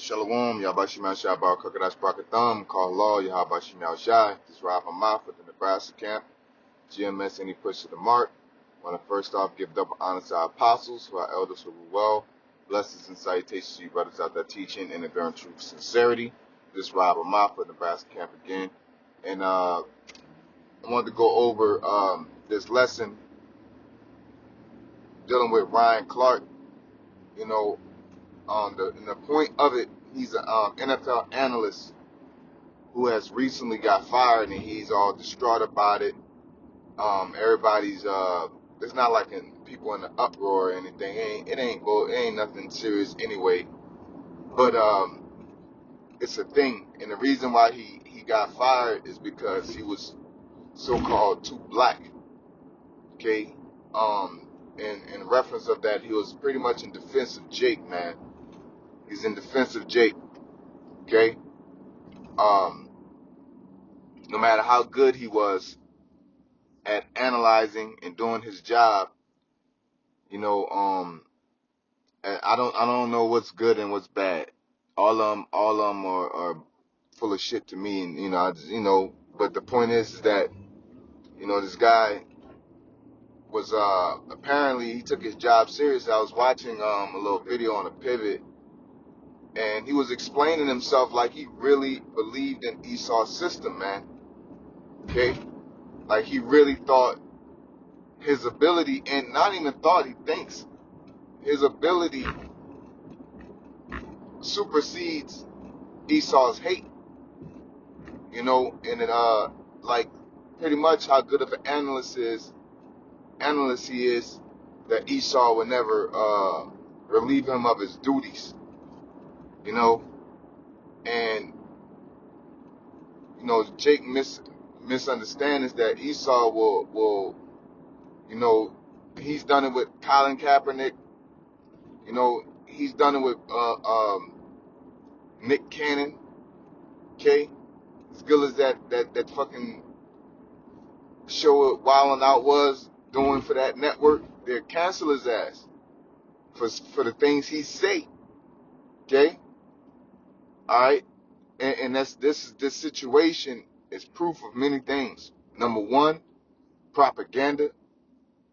Shalom, Yabashim Shai Bar Kakadash Brakatham, Call Law, Yahabashim Shai. This is Rob Amaf with the Nebraska camp. GMS, any push to the mark. Want to first off give double honor to our apostles, who are elders who rule well. Blessings and salutations to you brothers out there teaching in enduring truth and sincerity. This is Rob Amaf with Nebraska camp again. And I wanted to go over this lesson dealing with Ryan Clark. You know, the point of it, he's an NFL analyst who has recently got fired, and he's all distraught about it. Everybody's it's not like people in the uproar or anything. It ain't nothing serious anyway. But it's a thing, and the reason why he got fired is because he was so-called too black. Okay. In reference of that, he was pretty much in defense of Jake, man. He's in defense of Jake. Okay. No matter how good he was at analyzing and doing his job, you know, I don't know what's good and what's bad. All of them are full of shit to me, and But the point is that this guy was apparently he took his job serious. I was watching a little video on a pivot, and he was explaining himself like he really believed in Esau's system, man. Okay, like he really thought his ability, and not even thought, he thinks his ability supersedes Esau's hate, and it like pretty much how good of an analyst he is, that Esau would never relieve him of his duties, and Jake misunderstands that Esau will he's done it with Colin Kaepernick, he's done it with Nick Cannon, okay, as good as that fucking show Wildin' Out was doing for that network. They'll cancel his ass for the things he say. Okay, all right, and this situation is proof of many things. Number one, propaganda.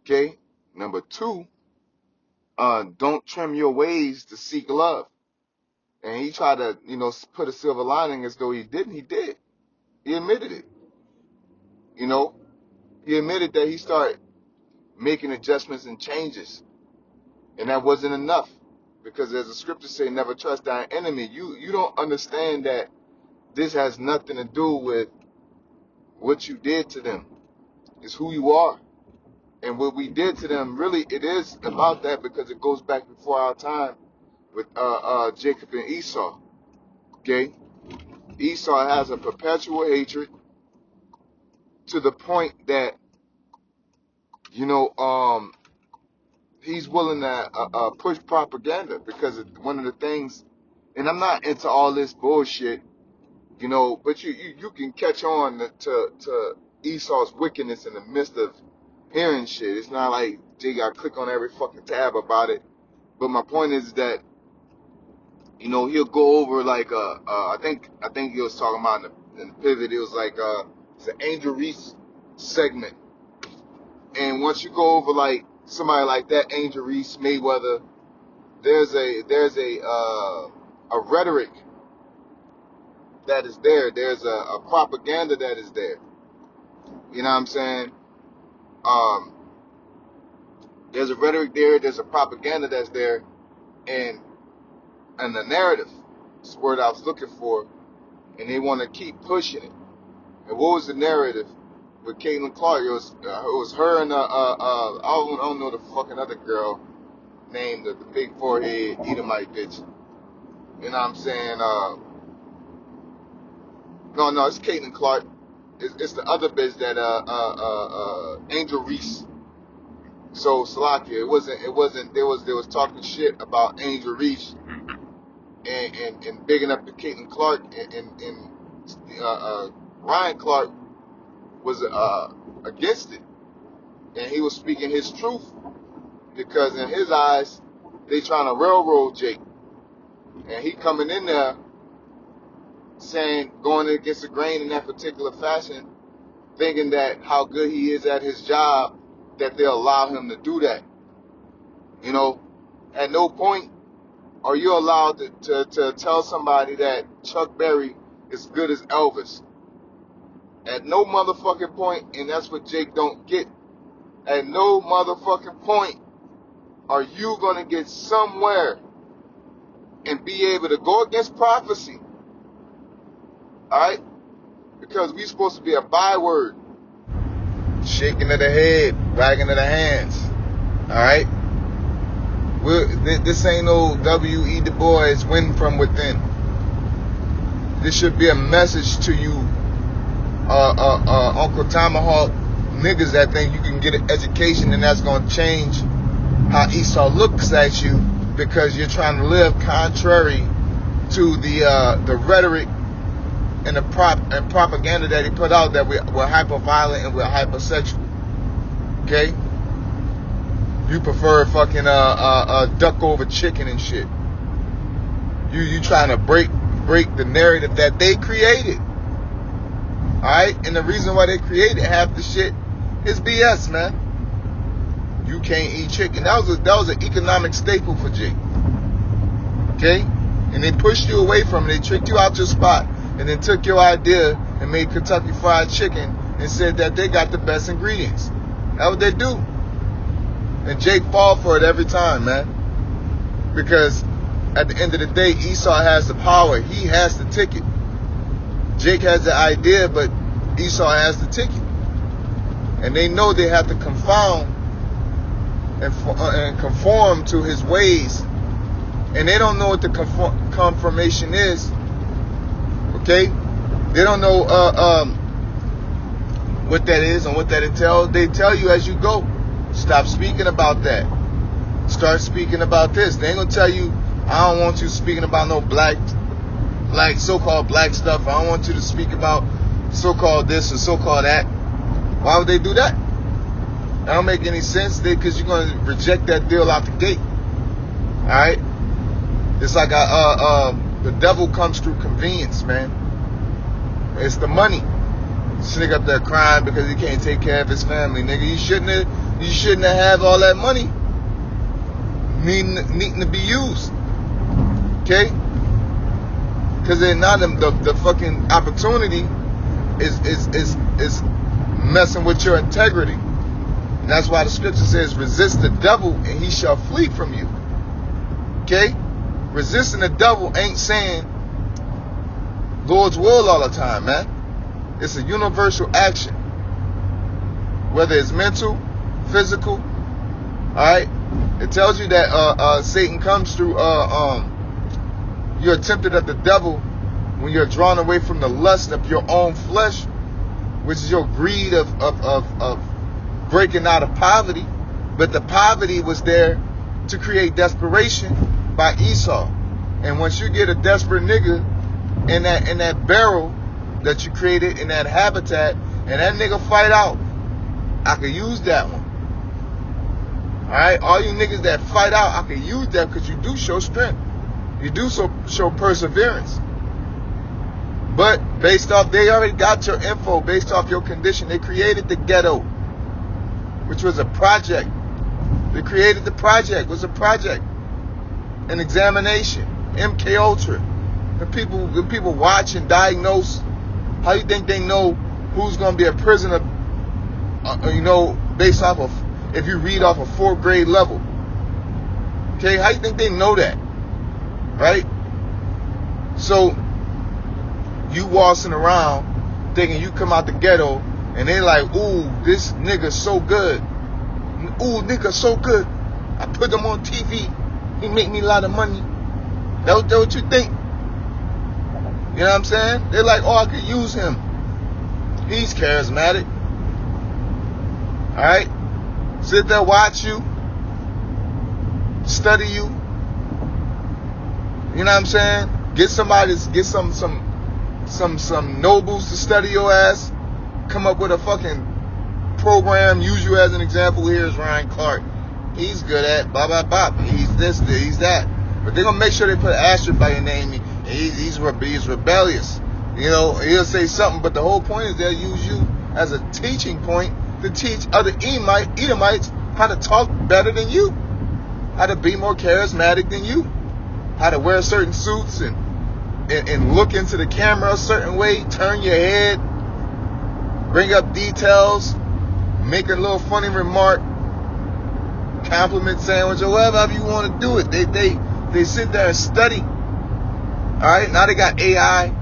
Okay, number two, don't trim your ways to seek love. And he tried to put a silver lining as though he didn't. He did. He admitted it. He admitted that he started making adjustments and changes. And that wasn't enough, because as the scriptures say, never trust thy enemy. You don't understand that this has nothing to do with what you did to them. It's who you are. And what we did to them, really, it is about that, because it goes back before our time with Jacob and Esau. Okay? Esau has a perpetual hatred to the point that, he's willing to push propaganda, because one of the things, and I'm not into all this bullshit, but you can catch on to Esau's wickedness in the midst of hearing shit. It's not like they got to click on every fucking tab about it. But my point is that, he'll go over like I think he was talking about in the pivot. It was like it's an Angel Reese segment, and once you go over like somebody like that, Angel Reese, Mayweather, there's a rhetoric that is there. There's a propaganda that is there. You know what I'm saying? There's a rhetoric there. There's a propaganda that's there, and the narrative is the word I was looking for, and they want to keep pushing it. And what was the narrative with Caitlin Clark? It was her and I don't know the fucking other girl named the big forehead Edomite bitch. You know what I'm saying? No, it's Caitlin Clark. It's the other bitch that Angel Reese. So Salakia, it wasn't. There was talking shit about Angel Reese and bigging up the Caitlin Clark, and Ryan Clark was against it, and he was speaking his truth, because in his eyes they trying to railroad Jake. And he coming in there saying, going against the grain in that particular fashion, thinking that how good he is at his job, that they'll allow him to do that. You know, at no point are you allowed to tell somebody that Chuck Berry is good as Elvis. At no motherfucking point, and that's what Jake don't get. At no motherfucking point are you gonna get somewhere and be able to go against prophecy. Alright? Because we supposed to be a byword. Shaking of the head, wagging of the hands. Alright? This ain't no W.E. Du Bois win from within. This should be a message to you, Uncle Tomahawk niggas that think you can get an education and that's going to change how Esau looks at you because you're trying to live contrary to the rhetoric and the propaganda that he put out that we're hyper-violent and we're hypersexual. Okay? You prefer fucking duck over chicken and shit. You trying to break the narrative that they created. Alright? And the reason why they created half the shit is BS, man. You can't eat chicken. That was an economic staple for Jake. Okay? And they pushed you away from it. They tricked you out your spot. And then took your idea and made Kentucky Fried Chicken and said that they got the best ingredients. That's what they do. And Jake fall for it every time, man. Because at the end of the day, Esau has the power. He has the ticket. Jake has the idea, but Esau has the ticket. And they know they have to confound and conform to his ways. And they don't know what the confirmation is. Okay? They don't know what that is and what that entails. They tell you as you go. Stop speaking about that. Start speaking about this. They ain't gonna tell you, I don't want you speaking about no black so-called black stuff. I don't want you to speak about so-called this or so-called that. Why would they do that? That don't make any sense. Because you're gonna reject that deal out the gate. Alright? It's like the devil comes through convenience, man. It's the money. This nigga up there crying because he can't take care of his family, nigga. You shouldn't have all that money needing to be used. Okay? Because then now the fucking opportunity is messing with your integrity. And that's why the scripture says, resist the devil and he shall flee from you. Okay? Resisting the devil ain't saying Lord's will all the time, man. It's a universal action. Whether it's mental, physical, alright? It tells you that Satan comes through you're tempted of the devil when you're drawn away from the lust of your own flesh, which is your greed of breaking out of poverty. But the poverty was there to create desperation by Esau. And once you get a desperate nigga in that barrel that you created in that habitat, and that nigga fight out, I could use that one. Alright? All you niggas that fight out, I could use that because you do show strength. You do show perseverance. But based off, they already got your info based off your condition. They created the ghetto, which was a project. They created the project. It was a project. An examination. MK Ultra. The people watch and diagnose. How you think they know who's going to be a prisoner, based off of, if you read off a 4th grade level? Okay, how you think they know that? Right? So, you waltzing around thinking you come out the ghetto and they like, ooh, this nigga so good. Ooh, nigga so good. I put him on TV. He make me a lot of money. That's what you think. You know what I'm saying? They're like, oh, I could use him. He's charismatic. Alright? Sit there, watch you. Study you. You know what I'm saying? Get some nobles to study your ass. Come up with a fucking program. Use you as an example. Here's Ryan Clark. He's good at blah, blah, blah. He's this, he's that. But they're going to make sure they put an asterisk by your name. And he's rebellious. You know, he'll say something, but the whole point is they'll use you as a teaching point to teach other Edomites how to talk better than you, how to be more charismatic than you, how to wear certain suits and look into the camera a certain way, turn your head, bring up details, make a little funny remark, compliment sandwich, or whatever you want to do it. They sit there and study. All right, now they got AI.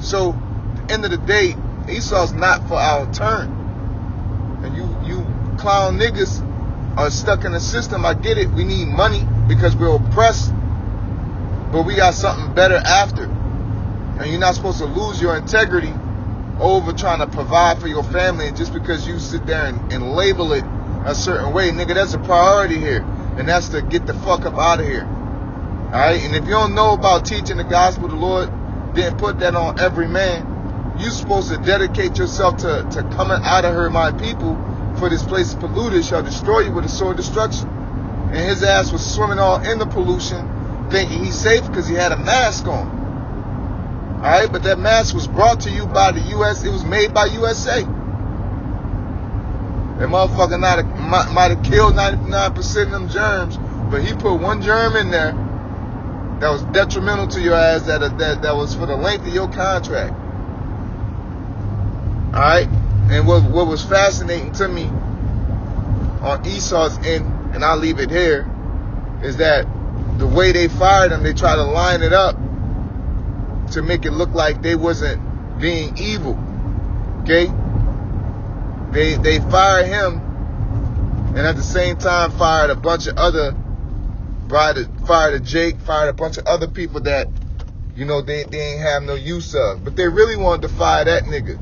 So, at the end of the day, Esau's not for our turn. And you clown niggas are stuck in the system. I get it. We need money because we're oppressed. But we got something better after. And you're not supposed to lose your integrity over trying to provide for your family. And just because you sit there and label it a certain way, nigga, that's a priority here. And that's to get the fuck up out of here. Alright? And if you don't know about teaching the gospel, the Lord didn't put that on every man. You're supposed to dedicate yourself to coming out of her, my people, for this place is polluted, shall destroy you with a sword of destruction. And his ass was swimming all in the pollution, thinking he's safe because he had a mask on. Alright, but that mask was brought to you by the US. It was made by USA. That motherfucker might have killed 99% of them germs, but he put one germ in there that was detrimental to your ass, that was for the length of your contract. Alright? And what was fascinating to me on Esau's end, and I'll leave it here, is that the way they fired him, they try to line it up to make it look like they wasn't being evil. Okay? They fired him, and at the same time fired a bunch of other, fired a Jake, fired a bunch of other people that, you know, they ain't have no use of. But they really wanted to fire that nigga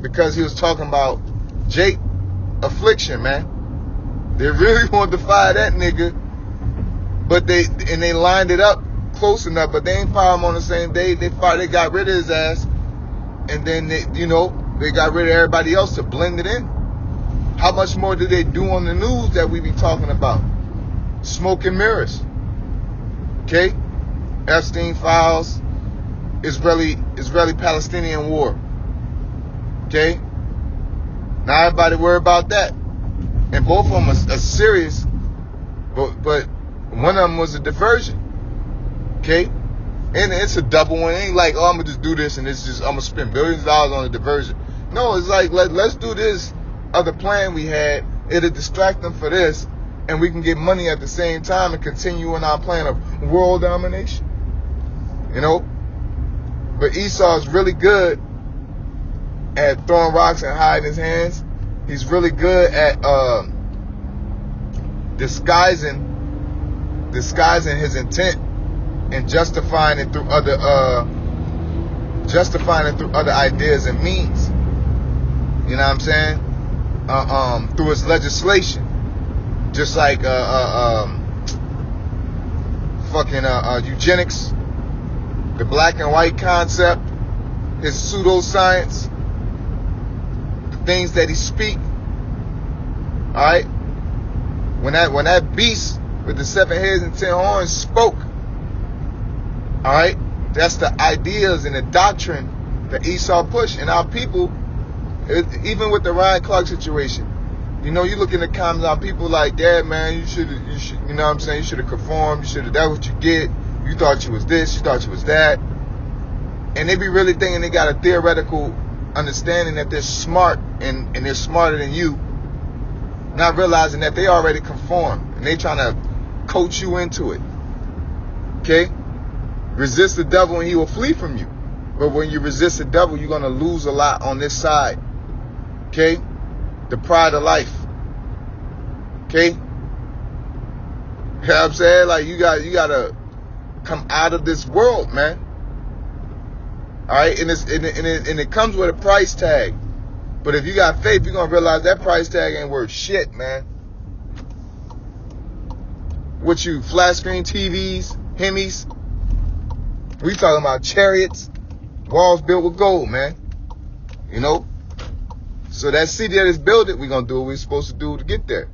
because he was talking about Jake affliction, man. They really wanted to fire that nigga, but they lined it up close enough, but they ain't fire him on the same day. They got rid of his ass, and then they got rid of everybody else to blend it in. How much more do they do on the news that we be talking about? Smoke and mirrors. Okay? Epstein files, Israeli-Palestinian war. Okay? Now everybody worry about that. And both of them are serious, but one of them was a diversion. Okay? And it's a double one. It ain't like, oh, I'm going to just do this and I'm going to spend billions of dollars on a diversion. No, it's like, let's do this other plan we had. It'll distract them for this, and we can get money at the same time and continue on our plan of world domination. You know? But Esau's really good at throwing rocks and hiding his hands. He's really good at disguising his intent and justifying it through other ideas and means. You know what I'm saying? Through his legislation, just like eugenics, the black and white concept, his pseudoscience, the things that he speak. All right, when that beast with the 7 heads and 10 horns spoke, all right, that's the ideas and the doctrine that Esau pushed, and our people. Even with the Ryan Clark situation, you know, you look in the comments, our people like, yeah, man, you should, you know what I'm saying, you should have conformed, that's what you get, you thought you was this, you thought you was that, and they be really thinking they got a theoretical understanding that they're smart, and they're smarter than you, not realizing that they already conform, and they trying to coach you into it. Okay? Resist the devil and he will flee from you. But when you resist the devil, you're going to lose a lot on this side. Okay? The pride of life. Okay? You know what I'm saying? Like, you got to come out of this world, man. Alright? And it comes with a price tag. But if you got faith, you're going to realize that price tag ain't worth shit, man. What you, flat screen TVs, Hemis? We talking about chariots, walls built with gold, man. You know? So that city that is built, we're going to do what we're supposed to do to get there.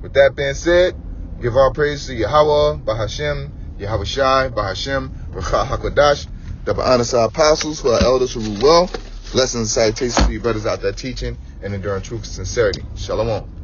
With that being said, Give all praise to Yahweh, Bahashem, Yahweh Shai, Bahashem, Rakha HaKodash, double honors to our apostles, who are elders who rule well. Blessings and salutations to you brothers out there teaching and enduring truth and sincerity. Shalom.